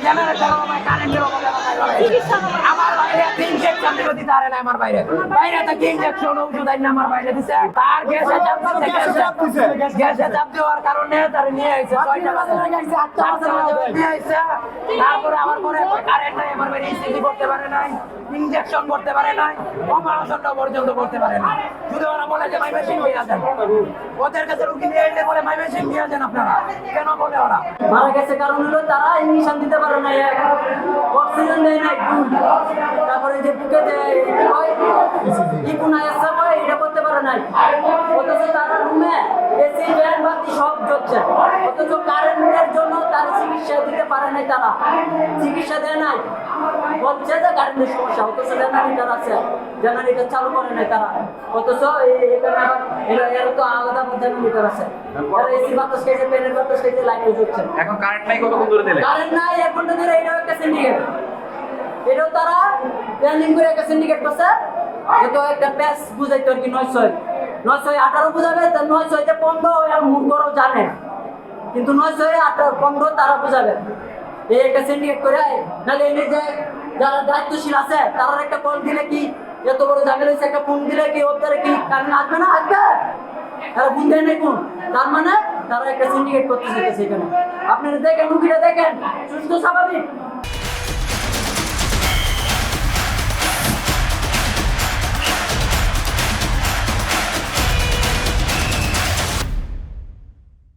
generator আমার কারেন্টের অভাবে আমার বাইরে 3 ইনজেকশন দিতে পারে না আমার বাইরে তো 3 ইনজেকশন ওষুধ আইনা আমার বাইরে দিছে তার গ্যাসে চাপ দেওয়ার কারণে তার নিয়ে আইছে 6টা বাজে নিয়ে আইছে তারপরে আমার পরে কারেন্ট নাই আমার বাইরে ইসিজি করতে পারে নাই ইনজেকশন করতে পারে নাই অপারেশন পর্যন্ত করতে পারে না শুধু ওরা বলে যে মাই মেশিন হয়ে যান ওদের কাছে রুগী নিয়ে এলে বলে মাই মেশিন দিয়ে যান আপনারা কেন বলে ওরা মারা গেছে কারণ হলো তারা ইনজেকশন দিতে পারে না অক্সিজেন দেয় না তারপরে যে বুকে এটা করতে পারে নাই অথচ তারা রুমে এসি ফ্যান বাতি সব জ্বলছে অথচ কারেন্টের জন্য তার চিকিৎসা দিতে পারে নাই তারা চিকিৎসা দেয় নাই বলছে যে কারেন্টের সমস্যা অথচ জেনারেটর আছে জেনারেটর চালু করে নাই তারা অথচ এখানে আবার এরা তো আলাদা জেনারেটর আছে এরা এসি বাতাস খেয়েছে ফ্যানের বাতাস খেয়েছে লাইট জ্বলছে এখন কারেন্ট নাই কতক্ষণ ধরে দিলে কারেন্ট নাই 1 ঘন্টা ধরে এটাও একটা সিন্ডিকেট এটাও তারা প্ল্যানিং করে একটা সিন্ডিকেট করছে যেহেতু একটা প্যাস বুঝাইতো আর কি 918 বুঝাবে তার 900 তে 15 আর মুরগরও জানে কিন্তু 918 তারা বুঝাবে এই একটা সিন্ডিকেট করে নালে এনে যে যারা দায়িত্বশীল আছে তারা একটা কল দিলে কি এত বড় ঝামেলা হয়েছে একটা ফোন দিলে কি ওদের কি কারণ আসবে না আসবে তারা ফোন দেয় নাই কোন তার মানে তারা একটা সিন্ডিকেট করতে চাইছে এখানে আপনারা দেখেন রুগীরা দেখেন সুস্থ স্বাভাবিক